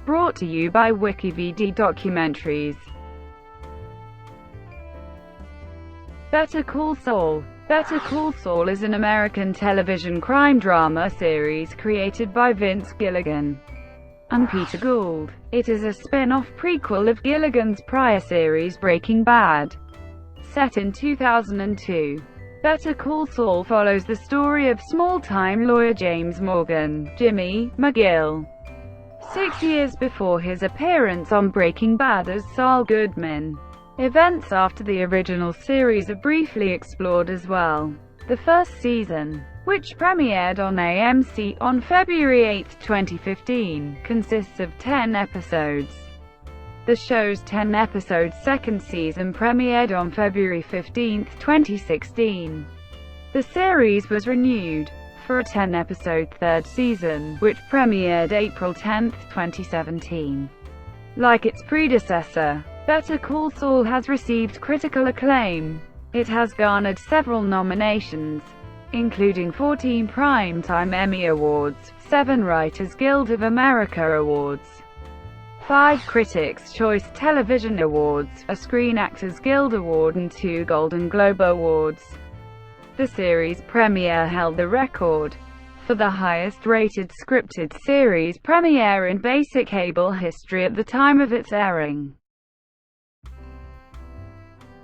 Brought to you by WikiVidi Documentaries. Better Call Saul. Better Call Saul is an American television crime drama series created by Vince Gilligan and Peter Gould. It is a spin-off prequel of Gilligan's prior series Breaking Bad, set in 2002. Better Call Saul follows the story of small-time lawyer James Morgan, Jimmy, McGill, 6 years before his appearance on Breaking Bad as Saul Goodman. Events after the original series are briefly explored as well. The first season, which premiered on AMC on February 8, 2015, consists of 10 episodes. The show's 10-episode second season premiered on February 15, 2016. The series was renewed for a 10-episode third season, which premiered April 10, 2017. Like its predecessor, Better Call Saul has received critical acclaim. It has garnered several nominations, including 14 Primetime Emmy Awards, 7 Writers Guild of America Awards, 5 Critics' Choice Television Awards, a Screen Actors Guild Award and 2 Golden Globe Awards. The series premiere held the record for the highest-rated scripted series premiere in basic cable history at the time of its airing.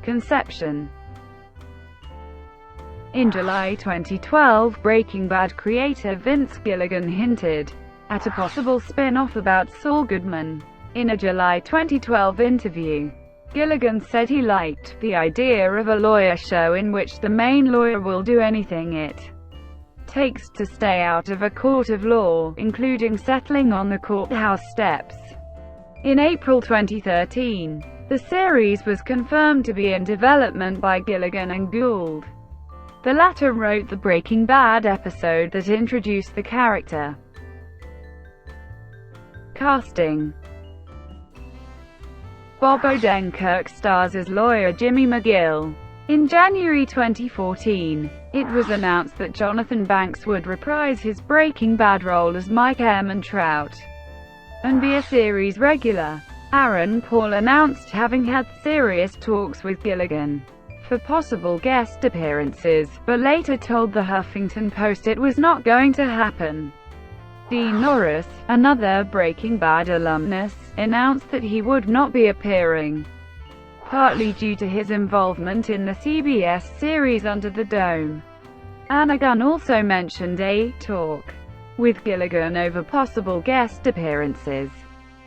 Conception. In July 2012, Breaking Bad creator Vince Gilligan hinted at a possible spin-off about Saul Goodman. In a July 2012 interview, Gilligan said he liked the idea of a lawyer show in which the main lawyer will do anything it takes to stay out of a court of law, including settling on the courthouse steps. In April 2013, the series was confirmed to be in development by Gilligan and Gould. The latter wrote the Breaking Bad episode that introduced the character. Casting. Bob Odenkirk stars as lawyer Jimmy McGill. In January 2014, it was announced that Jonathan Banks would reprise his Breaking Bad role as Mike Ehrmantraut and be a series regular. Aaron Paul announced having had serious talks with Gilligan for possible guest appearances, but later told the Huffington Post it was not going to happen. Dean Norris, another Breaking Bad alumnus, announced that he would not be appearing, partly due to his involvement in the CBS series Under the Dome. Anna Gunn also mentioned a talk with Gilligan over possible guest appearances.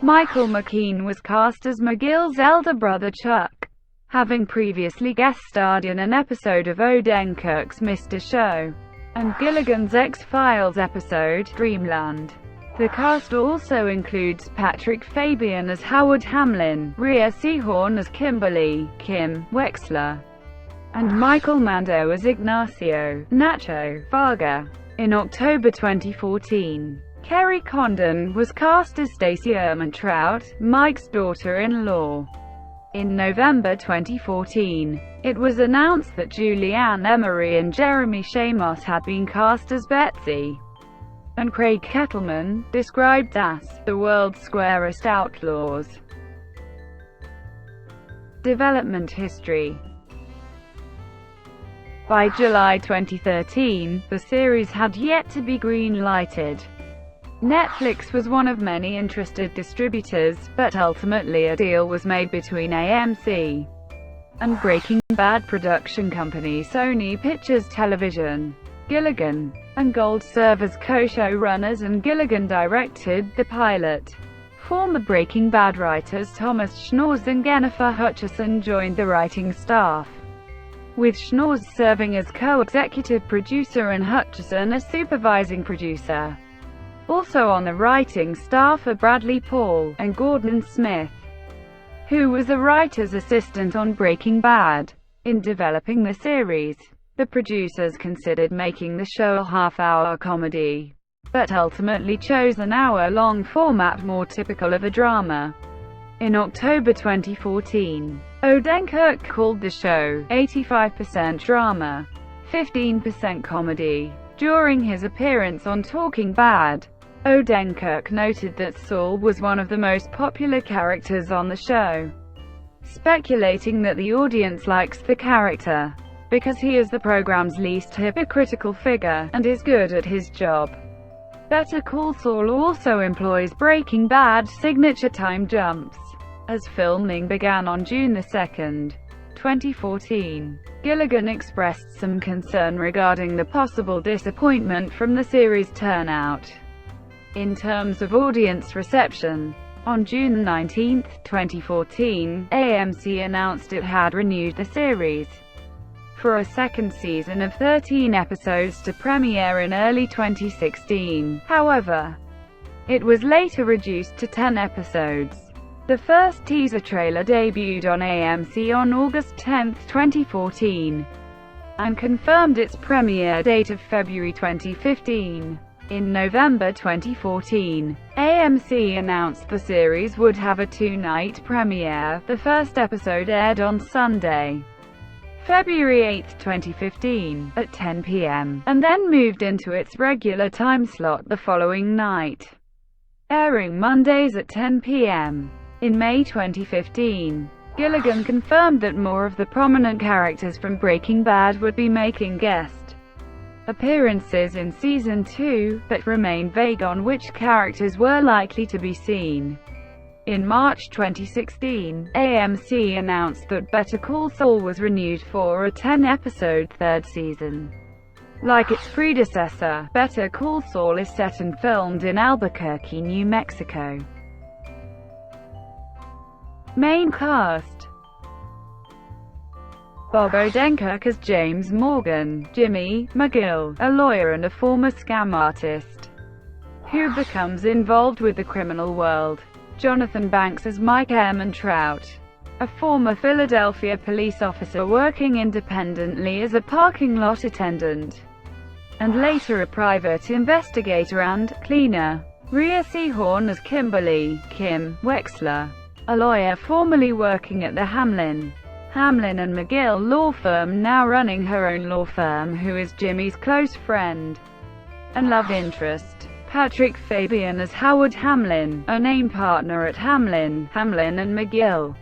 Michael McKean was cast as McGill's elder brother Chuck, having previously guest-starred in an episode of Odenkirk's Mr. Show and Gilligan's X-Files episode, Dreamland. The cast also includes Patrick Fabian as Howard Hamlin, Rhea Seehorn as Kimberly Kim Wexler, and Michael Mando as Ignacio Nacho Varga. In October 2014, Kerry Condon was cast as Stacey Ehrmantraut, Mike's daughter-in-law. In November 2014, it was announced that Julianne Emery and Jeremy Shamos had been cast as Betsy and Craig Kettleman, described as the world's squarest outlaws. Development history. By July 2013, the series had yet to be green-lighted. Netflix was one of many interested distributors, but ultimately a deal was made between AMC and Breaking Bad production company Sony Pictures Television. Gilligan and Gould serve as co-showrunners, and Gilligan directed the pilot. Former Breaking Bad writers Thomas Schnauz and Jennifer Hutchison joined the writing staff, with Schnauz serving as co-executive producer and Hutchison as supervising producer. Also on the writing staff are Bradley Paul and Gordon Smith, who was a writer's assistant on Breaking Bad. In developing the series, the producers considered making the show a half-hour comedy, but ultimately chose an hour-long format more typical of a drama. In October 2014, Odenkirk called the show 85% drama, 15% comedy. During his appearance on Talking Bad, Odenkirk noted that Saul was one of the most popular characters on the show, speculating that the audience likes the character because he is the program's least hypocritical figure, and is good at his job. Better Call Saul also employs Breaking Bad signature time jumps. As filming began on June 2, 2014, Gilligan expressed some concern regarding the possible disappointment from the series' turnout in terms of audience reception. On June 19, 2014, AMC announced it had renewed the series for a second season of 13 episodes to premiere in early 2016. However, it was later reduced to 10 episodes. The first teaser trailer debuted on AMC on August 10, 2014, and confirmed its premiere date of February 2015. In November 2014, AMC announced the series would have a two-night premiere. The first episode aired on Sunday, February 8, 2015, at 10 p.m., and then moved into its regular time slot the following night, airing Mondays at 10 p.m. In May 2015, Gilligan confirmed that more of the prominent characters from Breaking Bad would be making guest appearances in Season 2, but remained vague on which characters were likely to be seen. In March 2016, AMC announced that Better Call Saul was renewed for a 10-episode third season. Like its predecessor, Better Call Saul is set and filmed in Albuquerque, New Mexico. Main cast: Bob Odenkirk as James Morgan, Jimmy McGill, a lawyer and a former scam artist who becomes involved with the criminal world. Jonathan Banks as Mike Trout, a former Philadelphia police officer working independently as a parking lot attendant, and later a private investigator and cleaner. Rhea Seehorn as Kimberly Kim Wexler, a lawyer formerly working at the Hamlin and McGill law firm, now running her own law firm, who is Jimmy's close friend and love interest. Patrick Fabian as Howard Hamlin, a name partner at Hamlin and McGill,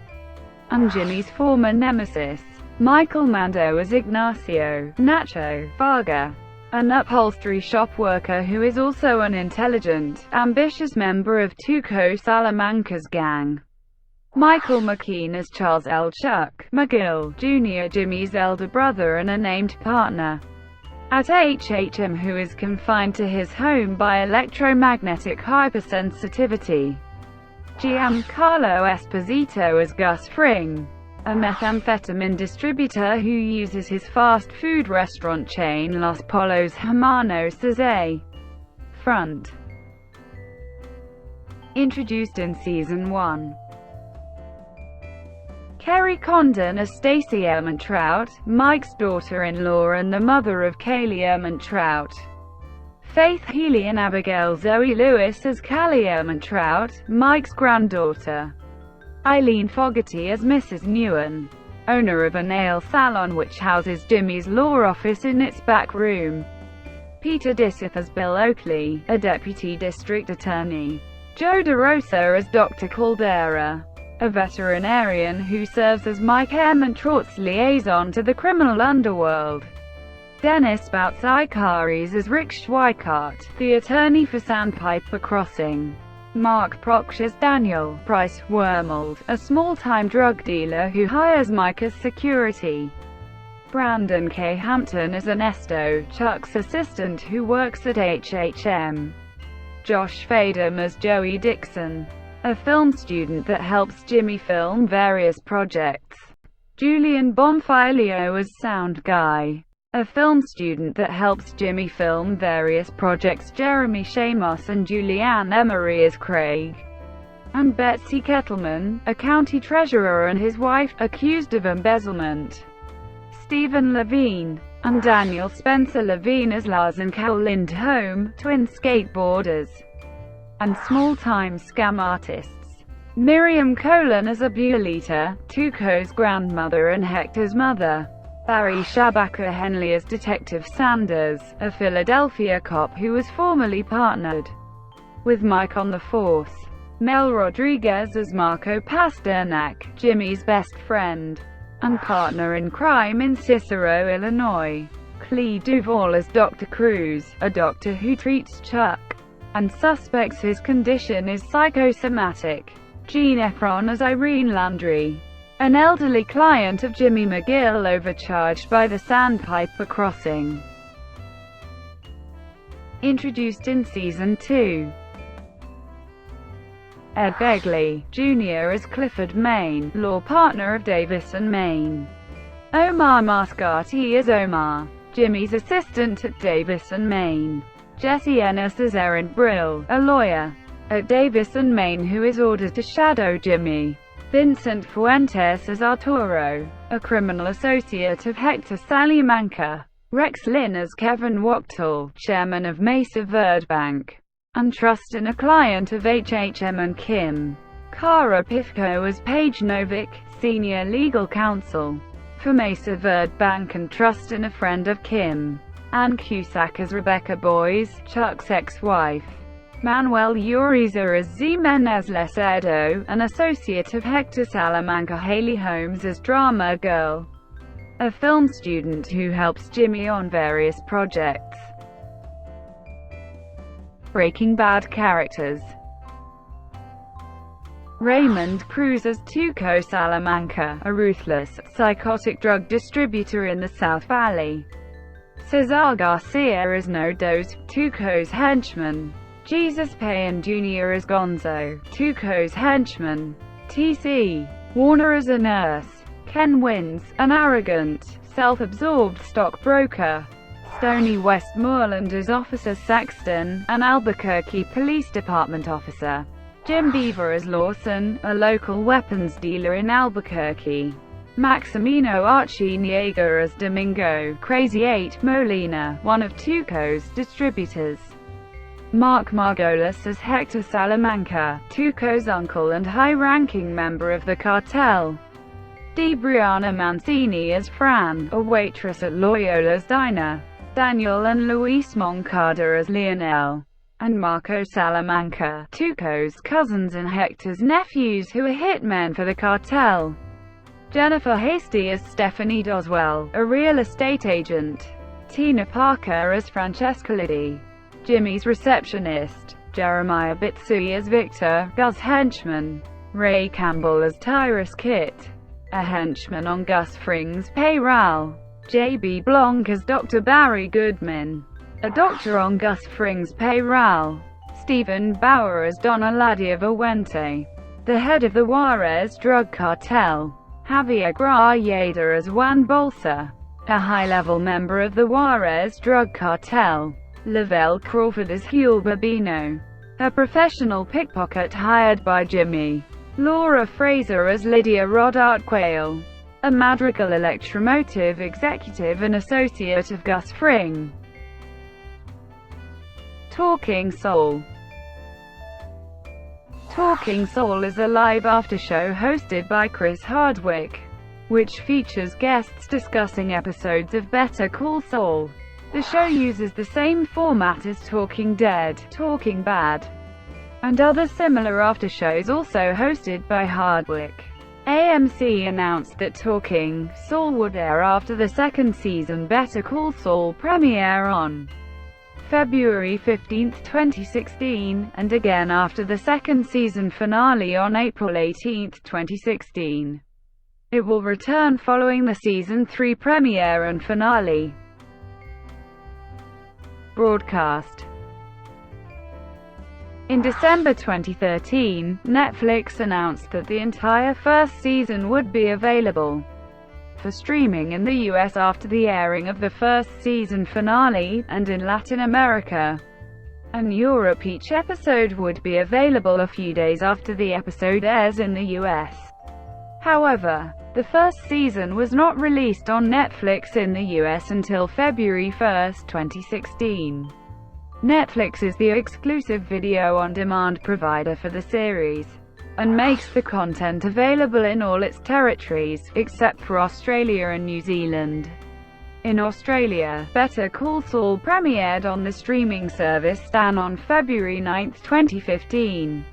and Jimmy's former nemesis. Michael Mando as Ignacio Nacho Varga, an upholstery shop worker who is also an intelligent, ambitious member of Tuco Salamanca's gang. Michael McKean as Charles L. Chuck McGill, Jr., Jimmy's elder brother and a named partner at HHM, who is confined to his home by electromagnetic hypersensitivity. Giancarlo Esposito as Gus Fring, a methamphetamine distributor who uses his fast food restaurant chain Los Pollos Hermanos as a front. Introduced in Season 1. Kerry Condon as Stacey Trout, Mike's daughter-in-law and the mother of Kaylee Trout. Faith Healy and Abigail Zoe Lewis as Callie Trout, Mike's granddaughter. Eileen Fogarty as Mrs. Newen, owner of a nail salon which houses Jimmy's law office in its back room. Peter Disseth as Bill Oakley, a deputy district attorney. Joe DeRosa as Dr. Caldera, a veterinarian who serves as Mike Trout's liaison to the criminal underworld. Dennis Bouts-Icaris as Rick Schweikart, the attorney for Sandpiper Crossing. Mark Proksch as Daniel Price Wormold, a small-time drug dealer who hires Mike as security. Brandon K. Hampton as Ernesto, Chuck's assistant who works at HHM. Josh Fadem as Joey Dixon, a film student that helps Jimmy film various projects. Julian Bonfilio as Sound Guy, a film student that helps Jimmy film various projects. Jeremy Shamos and Julianne Emery as Craig and Betsy Kettleman, a county treasurer and his wife, accused of embezzlement. Stephen Levine and Daniel Spencer Levine as Lars and Cal Lindholm, twin skateboarders and small-time scam artists. Miriam Colon as Abuelita, Tuco's grandmother and Hector's mother. Barry Shabaka Henley as Detective Sanders, a Philadelphia cop who was formerly partnered with Mike on the force. Mel Rodriguez as Marco Pasternak, Jimmy's best friend and partner in crime in Cicero, Illinois. Clea Duvall as Dr. Cruz, a doctor who treats Chuck and suspects his condition is psychosomatic. Jean Efron as Irene Landry, an elderly client of Jimmy McGill overcharged by the Sandpiper Crossing. Introduced in Season 2. Ed Begley, Jr. as Clifford Maine, law partner of Davis and Maine. Omar Mascati as Omar, Jimmy's assistant at Davis and Maine. Jesse Ennis as Erin Brill, a lawyer at Davis and Maine who is ordered to shadow Jimmy. Vincent Fuentes as Arturo, a criminal associate of Hector Salamanca. Rex Lynn as Kevin Wachtel, chairman of Mesa Verde Bank and Trust and a client of HHM and Kim. Kara Pifko as Paige Novick, senior legal counsel for Mesa Verde Bank and Trust and a friend of Kim. Ann Cusack as Rebecca Boyes, Chuck's ex-wife. Manuel Uriza as Ximenez Lesedo, an associate of Hector Salamanca. Haley Holmes as Drama Girl, a film student who helps Jimmy on various projects. Breaking Bad characters. Raymond Cruz as Tuco Salamanca, a ruthless, psychotic drug distributor in the South Valley. Cesar Garcia as Nodos, Tuco's henchman. Jesus Payan Jr. as Gonzo, Tuco's henchman. T.C. Warner as a nurse. Ken Wins, an arrogant, self-absorbed stockbroker. Stoney Westmoreland as Officer Sexton, an Albuquerque Police Department officer. Jim Beaver as Lawson, a local weapons dealer in Albuquerque. Maximino Archienaga as Domingo Crazy 8 Molina, one of Tuco's distributors. Mark Margolis as Hector Salamanca, Tuco's uncle and high-ranking member of the cartel. DeBriana Mancini as Fran, a waitress at Loyola's Diner. Daniel and Luis Moncada as Lionel and Marco Salamanca, Tuco's cousins and Hector's nephews who are hitmen for the cartel. Jennifer Hasty as Stephanie Doswell, a real estate agent. Tina Parker as Francesca Liddy, Jimmy's receptionist. Jeremiah Bitsui as Victor, Gus' henchman. Ray Campbell as Tyrus Kit, a henchman on Gus Fring's payroll. J.B. Blanc as Dr. Barry Goodman, a doctor on Gus Fring's payroll. Stephen Bauer as Don Eladio Fuente, the head of the Juarez drug cartel. Javier Grajeda as Juan Bolsa, a high-level member of the Juarez drug cartel. Lavelle Crawford as Huel Babino, a professional pickpocket hired by Jimmy. Laura Fraser as Lydia Rodart Quayle, a Madrigal Electromotive executive and associate of Gus Fring. Talking Saul. Talking Saul is a live after-show hosted by Chris Hardwick, which features guests discussing episodes of Better Call Saul. The show uses the same format as Talking Dead, Talking Bad, and other similar after-shows also hosted by Hardwick. AMC announced that Talking Saul would air after the second season Better Call Saul premiere on February 15, 2016, and again after the second season finale on April 18, 2016. It will return following the season 3 premiere and finale. Broadcast. In December 2013, Netflix announced that the entire first season would be available for streaming in the US after the airing of the first season finale, and in Latin America and Europe each episode would be available a few days after the episode airs in the US. However, the first season was not released on Netflix in the US until February 1, 2016. Netflix is the exclusive video-on-demand provider for the series, and makes the content available in all its territories, except for Australia and New Zealand. In Australia, Better Call Saul premiered on the streaming service Stan on February 9, 2015,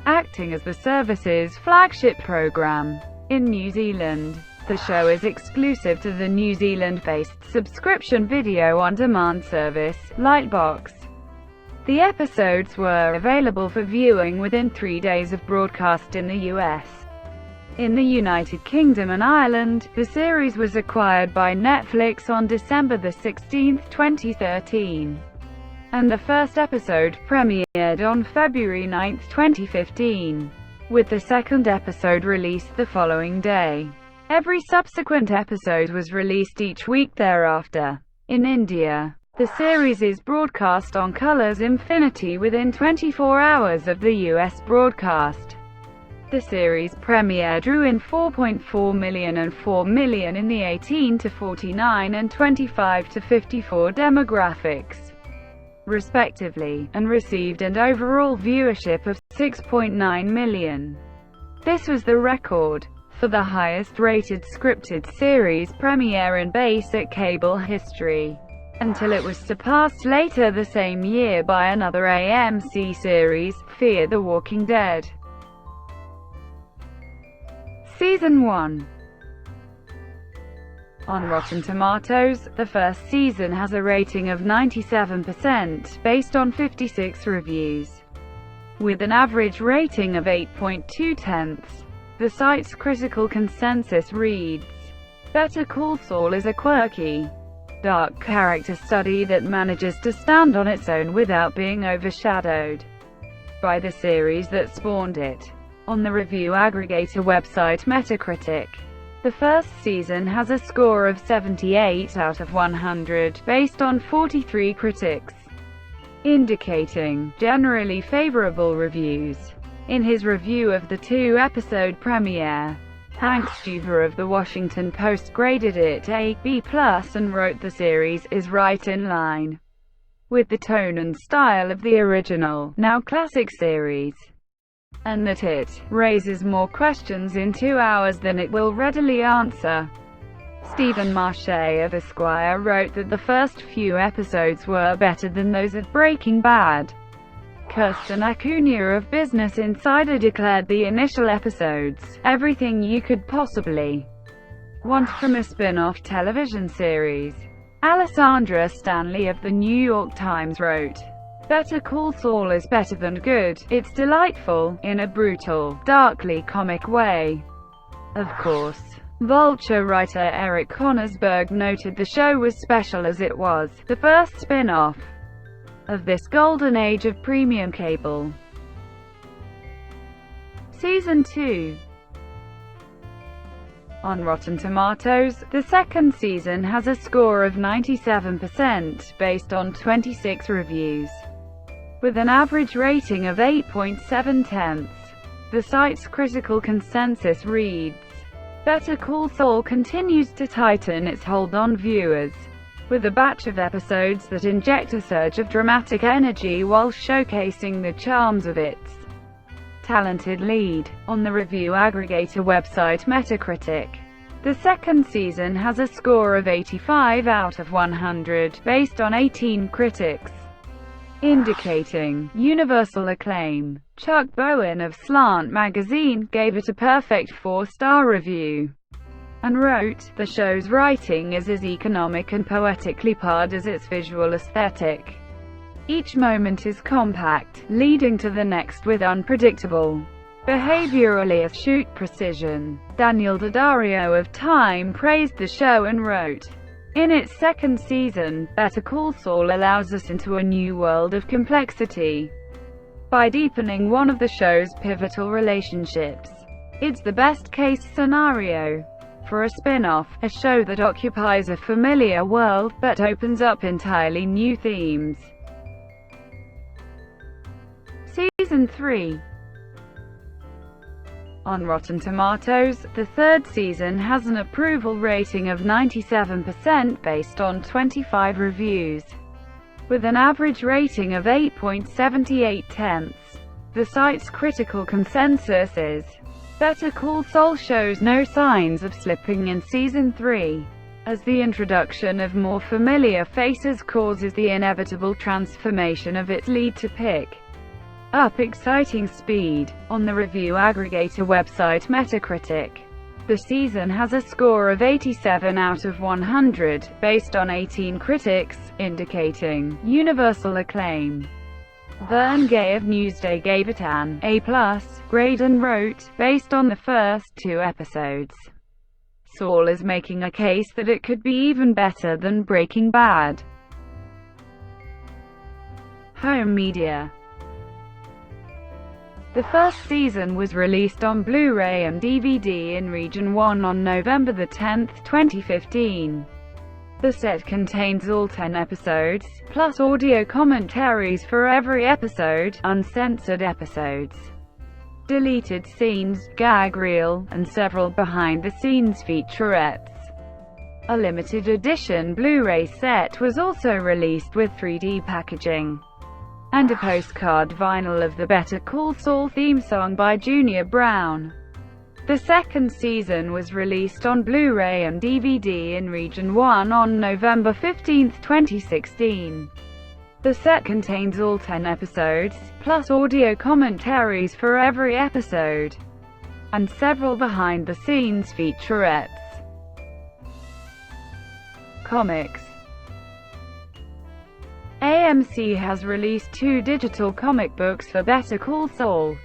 acting as the service's flagship program. In New Zealand, the show is exclusive to the New Zealand-based subscription video-on-demand service, Lightbox. The episodes were available for viewing within 3 days of broadcast in the US. In the United Kingdom and Ireland, the series was acquired by Netflix on December 16, 2013, and the first episode premiered on February 9, 2015, with the second episode released the following day. Every subsequent episode was released each week thereafter. In India, the series is broadcast on Colors Infinity within 24 hours of the US broadcast. The series premiere drew in 4.4 million and 4 million in the 18 to 49 and 25 to 54 demographics, respectively, and received an overall viewership of 6.9 million. This was the record for the highest-rated scripted series premiere in basic cable history, until it was surpassed later the same year by another AMC series, Fear the Walking Dead. Season 1. On Rotten Tomatoes, the first season has a rating of 97% based on 56 reviews, with an average rating of 8.2. The site's critical consensus reads, "Better Call Saul is a quirky, dark character study that manages to stand on its own without being overshadowed by the series that spawned it." On the review aggregator website Metacritic, the first season has a score of 78 out of 100 based on 43 critics, indicating generally favorable reviews. In his review of the two-episode premiere, Hank Stuever of The Washington Post graded it a B+ and wrote the series is right in line with the tone and style of the original, now classic series, and that it raises more questions in 2 hours than it will readily answer. Stephen Marche of Esquire wrote that the first few episodes were better than those of Breaking Bad. Kirsten Acuna of Business Insider declared the initial episodes everything you could possibly want from a spin-off television series. Alessandra Stanley of The New York Times wrote, "Better Call Saul is better than good, it's delightful, in a brutal, darkly comic way." Of course. Vulture writer Eric Koenigsberg noted the show was special as it was the first spin-off of this golden age of premium cable. Season 2. On Rotten Tomatoes, the second season has a score of 97% based on 26 reviews, with an average rating of 8.7. The site's critical consensus reads, "Better Call Saul continues to tighten its hold on viewers, with a batch of episodes that inject a surge of dramatic energy while showcasing the charms of its talented lead." On the review aggregator website Metacritic, the second season has a score of 85 out of 100 based on 18 critics, indicating universal acclaim. Chuck Bowen of Slant magazine gave it a perfect 4-star review, and wrote, "The show's writing is as economic and poetically parred as its visual aesthetic. Each moment is compact, leading to the next with unpredictable, behaviorally astute precision." Daniel Daddario of Time praised the show and wrote, "In its second season, Better Call Saul allows us into a new world of complexity by deepening one of the show's pivotal relationships. It's the best-case scenario for a spin-off, a show that occupies a familiar world, but opens up entirely new themes." Season 3. On Rotten Tomatoes, the third season has an approval rating of 97% based on 25 reviews, with an average rating of 8.78. The site's critical consensus is, "Better Call Saul shows no signs of slipping in Season 3. as the introduction of more familiar faces causes the inevitable transformation of its lead to pick up exciting speed. On the review aggregator website Metacritic, the season has a score of 87 out of 100, based on 18 critics, indicating universal acclaim. Vern Gay of Newsday gave it an A+ grade and wrote, based on the first 2 episodes, Saul is making a case that it could be even better than Breaking Bad. Home media. The first season was released on Blu-ray and DVD in Region 1 on November 10, 2015. The set contains all 10 episodes, plus audio commentaries for every episode, uncensored episodes, deleted scenes, gag reel, and several behind-the-scenes featurettes. A limited edition Blu-ray set was also released with 3D packaging and a postcard vinyl of the Better Call Saul theme song by Junior Brown. The second season was released on Blu-ray and DVD in Region 1 on November 15, 2016. The set contains all 10 episodes, plus audio commentaries for every episode, and several behind-the-scenes featurettes. Comics. AMC has released 2 digital comic books for Better Call Saul.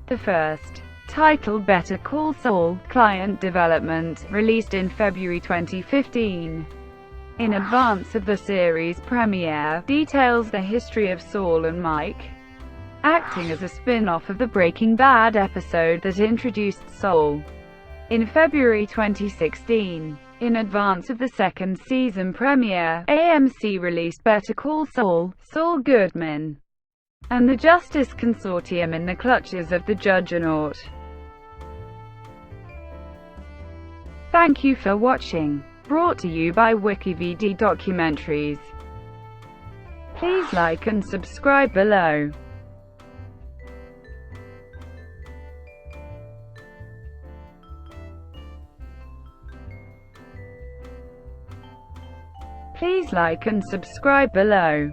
The first, titled Better Call Saul: Client Development, released in February 2015. In advance of the series premiere, details the history of Saul and Mike, acting as a spin-off of the Breaking Bad episode that introduced Saul. In February 2016, in advance of the second season premiere, AMC released Better Call Saul: Saul Goodman and the Justice Consortium in the Clutches of the Juggernaut. Thank you for watching. Brought to you by WikiVidi Documentaries. Please like and subscribe below. Please like and subscribe below.